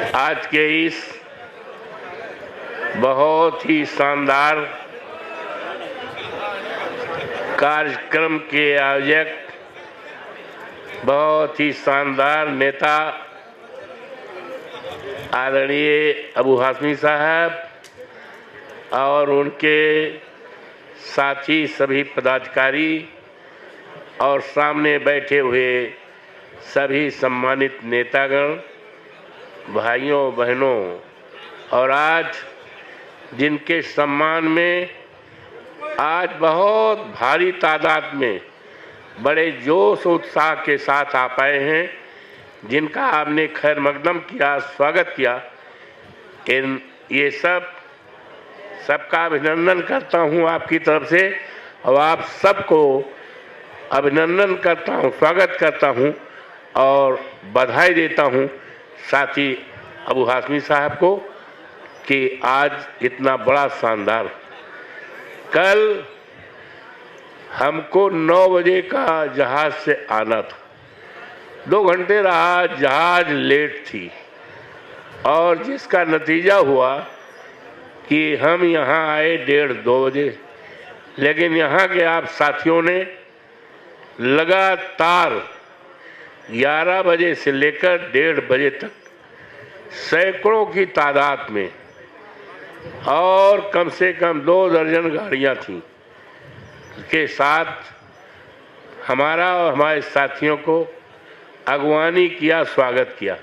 आज के इस बहुत ही शानदार कार्यक्रम के आयोजक, बहुत ही शानदार नेता आदरणीय अबू हाशमी साहब और उनके साथी सभी पदाधिकारी और सामने बैठे हुए सभी सम्मानित नेतागण, भाइयों बहनों, और आज जिनके सम्मान में आज बहुत भारी तादाद में बड़े जोश उत्साह के साथ आ पाए हैं, जिनका आपने खैर मकदम किया, स्वागत किया, ये सबका अभिनंदन करता हूं आपकी तरफ से और आप सबको अभिनंदन करता हूं, स्वागत करता हूं और बधाई देता हूं साथी अबू हाशमी साहब को कि आज इतना बड़ा शानदार। कल हमको 9 बजे का जहाज से आना था, 2 घंटे रहा, जहाज लेट थी और जिसका नतीजा हुआ कि हम यहाँ आए 1:30-2 बजे, लेकिन यहाँ के आप साथियों ने लगातार 11 बजे से लेकर 1:30 बजे तक सैकड़ों की तादाद में और कम से कम 2 दर्जन गाड़ियाँ थीं के साथ हमारा और हमारे साथियों को अगवानी किया, स्वागत किया।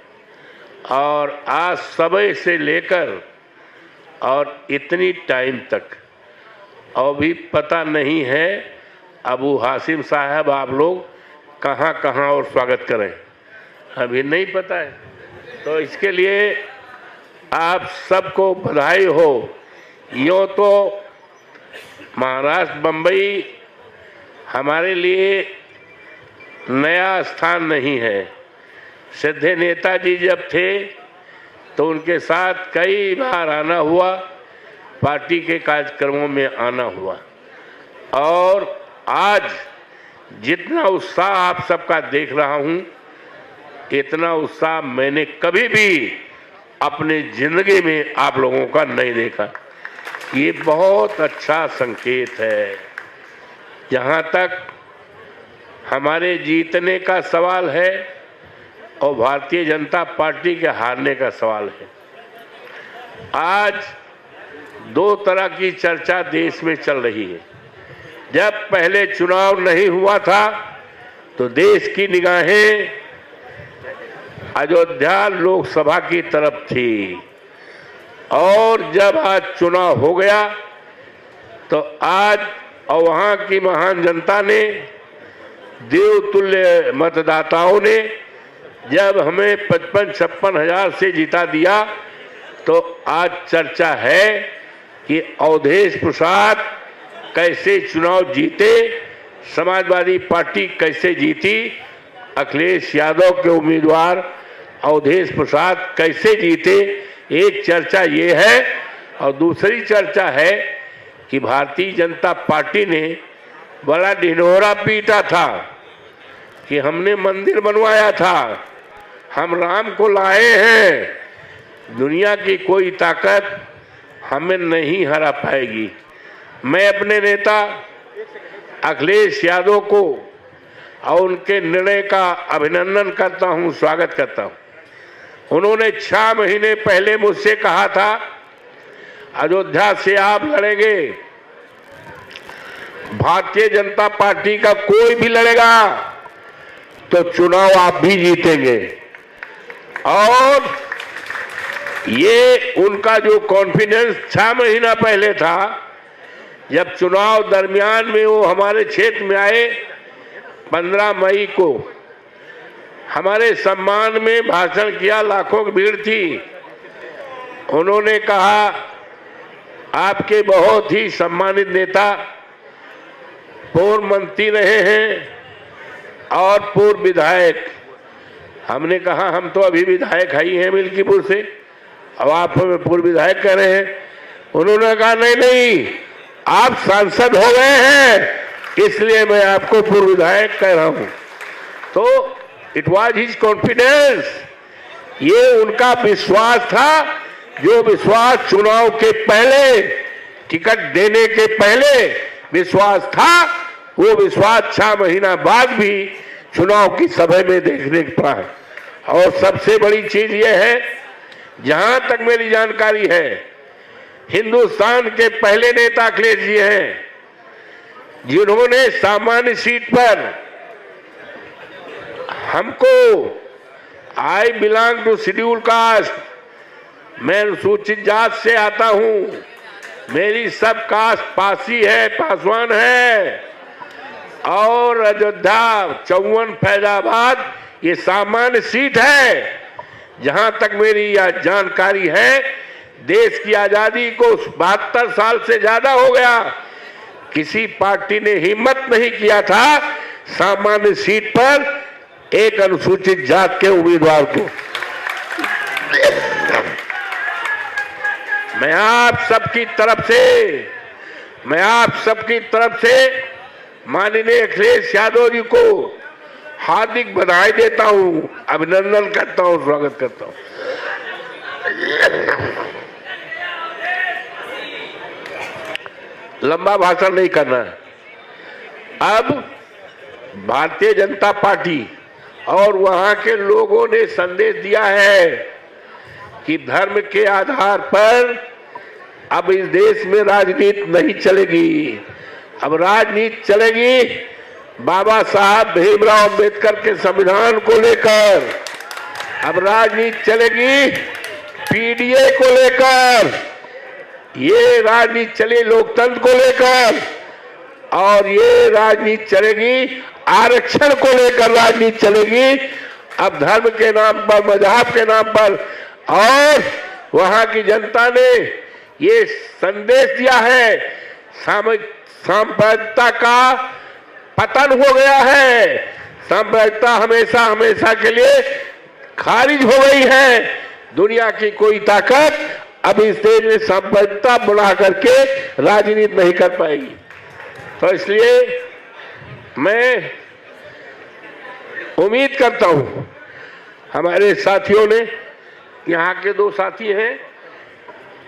और आज सुबह से लेकर और इतनी टाइम तक और भी पता नहीं है अबू हाशिम साहब आप लोग कहाँ कहाँ और स्वागत करें, अभी नहीं पता है। तो इसके लिए आप सबको बधाई हो। यूँ तो महाराष्ट्र बम्बई हमारे लिए नया स्थान नहीं है। सिद्धे नेताजी जब थे तो उनके साथ कई बार आना हुआ, पार्टी के कार्यक्रमों में आना हुआ, और आज जितना उत्साह आप सबका देख रहा हूं, इतना उत्साह मैंने कभी भी अपने जिंदगी में आप लोगों का नहीं देखा। ये बहुत अच्छा संकेत है। जहां तक हमारे जीतने का सवाल है और भारतीय जनता पार्टी के हारने का सवाल है, आज 2 तरह की चर्चा देश में चल रही है। जब पहले चुनाव नहीं हुआ था तो देश की निगाहें अयोध्या लोकसभा की तरफ थी, और जब आज चुनाव हो गया तो आज और वहाँ की महान जनता ने, देवतुल्य मतदाताओं ने जब हमें 55-56 हजार से जिता दिया, तो आज चर्चा है कि अवधेश प्रसाद कैसे चुनाव जीते, समाजवादी पार्टी कैसे जीती, अखिलेश यादव के उम्मीदवार अवधेश प्रसाद कैसे जीते। एक चर्चा ये है, और दूसरी चर्चा है कि भारतीय जनता पार्टी ने बड़ा ढिंढोरा पीटा था कि हमने मंदिर बनवाया था, हम राम को लाए हैं, दुनिया की कोई ताकत हमें नहीं हरा पाएगी। मैं अपने नेता अखिलेश यादव को और उनके निर्णय का अभिनंदन करता हूं, स्वागत करता हूं। उन्होंने 6 महीने पहले मुझसे कहा था अयोध्या से आप लड़ेंगे, भारतीय जनता पार्टी का कोई भी लड़ेगा तो चुनाव आप भी जीतेंगे। और ये उनका जो कॉन्फिडेंस 6 महीना पहले था, जब चुनाव दरमियान में वो हमारे क्षेत्र में आए 15 मई को, हमारे सम्मान में भाषण किया, लाखों की भीड़ थी। उन्होंने कहा आपके बहुत ही सम्मानित नेता पूर्व मंत्री रहे हैं और पूर्व विधायक। हमने कहा हम तो अभी विधायक ही हैं मिल्कीपुर से, अब आप हमें पूर्व विधायक कह रहे हैं। उन्होंने कहा नहीं, आप सांसद हो गए हैं इसलिए मैं आपको पूर्व विधायक कह रहा हूं। तो इट वाज हिज कॉन्फिडेंस ये उनका विश्वास था, जो विश्वास चुनाव के पहले, टिकट देने के पहले विश्वास था, वो विश्वास 6 महीना बाद भी चुनाव की सभा में देखने को पाए। और सबसे बड़ी चीज ये है, जहां तक मेरी जानकारी है, हिंदुस्तान के पहले नेता अखिलेश जी हैं जिन्होंने सामान्य सीट पर हमको, I belong to schedule caste, मैं अनुसूचित जात से आता हूं, मेरी सब कास्ट पासी है, पासवान है, और अयोध्या 54 फैजाबाद ये सामान्य सीट है। जहां तक मेरी यह जानकारी है, देश की आजादी को 72 साल से ज्यादा हो गया, किसी पार्टी ने हिम्मत नहीं किया था सामान्य सीट पर एक अनुसूचित जात के उम्मीदवार को। मैं आप सबकी तरफ से माननीय अखिलेश यादव जी को हार्दिक बधाई देता हूं, अभिनंदन करता हूं, स्वागत करता हूं। लंबा भाषण नहीं करना है। अब भारतीय जनता पार्टी और वहां के लोगों ने संदेश दिया है कि धर्म के आधार पर अब इस देश में राजनीति नहीं चलेगी। अब राजनीति चलेगी बाबा साहब भीमराव अंबेडकर के संविधान को लेकर, अब राजनीति चलेगी पीडीए को लेकर, ये राजनीति चली लोकतंत्र को लेकर, और ये राजनीति चलेगी आरक्षण को लेकर, राजनीति चलेगी अब धर्म के नाम पर, मजहब के नाम पर। और वहां की जनता ने ये संदेश दिया है, सांप्रदायिकता का पतन हो गया है, सांप्रदायिकता हमेशा के लिए खारिज हो गई है। दुनिया की कोई ताकत अब इस देश में सांप्रदायिकता बढ़ा करके राजनीति नहीं कर पाएगी। तो इसलिए मैं उम्मीद करता हूं, हमारे साथियों ने, यहाँ के 2 साथी हैं,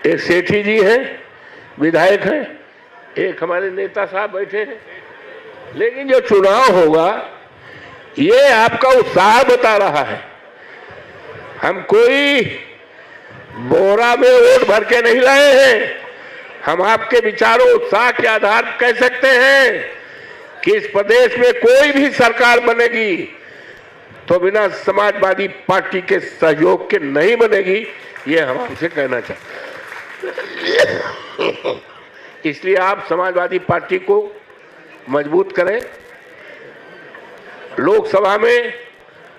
एक सेठी जी हैं, विधायक हैं, एक हमारे नेता साहब बैठे हैं, लेकिन जो चुनाव होगा ये आपका उत्साह बता रहा है। हम कोई बोरा में वोट भर के नहीं लाए हैं, हम आपके विचारों उत्साह के आधार पर कह सकते हैं कि इस प्रदेश में कोई भी सरकार बनेगी तो बिना समाजवादी पार्टी के सहयोग के नहीं बनेगी, ये हम आपसे कहना चाहते हैं। इसलिए आप समाजवादी पार्टी को मजबूत करें। लोकसभा में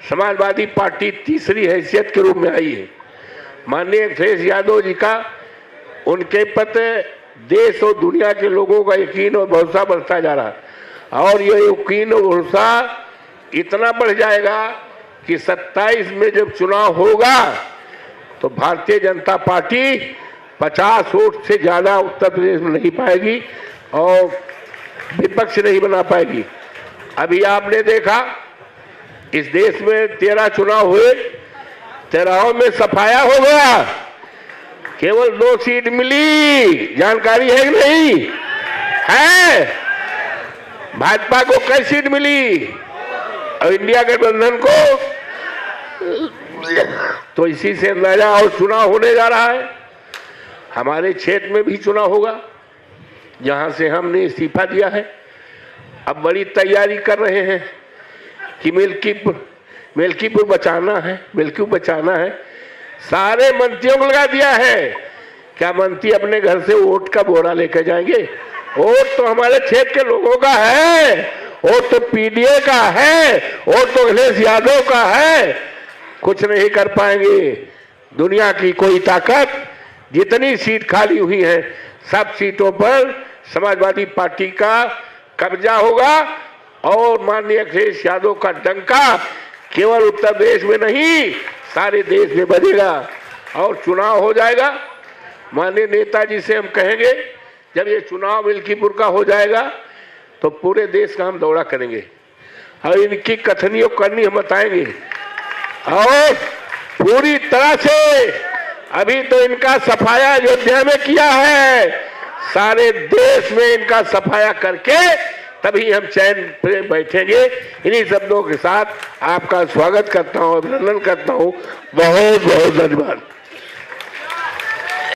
समाजवादी पार्टी तीसरी हैसियत के रूप में आई है। माननीय अखिलेश यादव जी का, उनके प्रति देश और दुनिया के लोगों का यकीन और भरोसा बढ़ता जा रहा है, और ये यकीन और भरोसा इतना बढ़ जाएगा कि 27 में जब चुनाव होगा तो भारतीय जनता पार्टी 50 वोट से ज्यादा उत्तर प्रदेश में नहीं पाएगी और विपक्ष नहीं बना पाएगी। अभी आपने देखा इस देश में 13 चुनाव हुए, 13 में सफाया हो गया, केवल 2 सीट मिली। जानकारी है कि नहीं है? भाजपा को कई सीट मिली और इंडिया गठबंधन को? तो इसी से अंदाजा, और चुनाव होने जा रहा है। हमारे क्षेत्र में भी चुनाव होगा जहां से हमने इस्तीफा दिया है। अब बड़ी तैयारी कर रहे हैं कि मिल्कीपुर बचाना है, मिल्कीपुर बचाना है। सारे मंत्रियों को लगा दिया है। क्या मंत्री अपने घर से वोट का बोरा लेकर जाएंगे? वोट तो हमारे क्षेत्र के लोगों का है, वोट तो पीडीए का है, वोट तो अखिलेश यादव का है। कुछ नहीं कर पाएंगे। दुनिया की कोई ताकत, जितनी सीट खाली हुई है सब सीटों पर समाजवादी पार्टी का कब्जा होगा, और माननीय अखिलेश यादव का डंका केवल उत्तर प्रदेश में नहीं सारे देश में बजेगा और चुनाव हो जाएगा। माननीय नेताजी से हम कहेंगे, जब ये चुनाव मिल्कीपुर का हो जाएगा तो पूरे देश का हम दौरा करेंगे और इनकी कथनियों करनी हम बताएंगे, और पूरी तरह से अभी तो इनका सफाया अयोध्या में किया है, सारे देश में इनका सफाया करके तभी हम चैन पे बैठेंगे। इन्हीं शब्दों के साथ आपका स्वागत करता हूं, अभिनंदन करता हूं। बहुत बहुत धन्यवाद।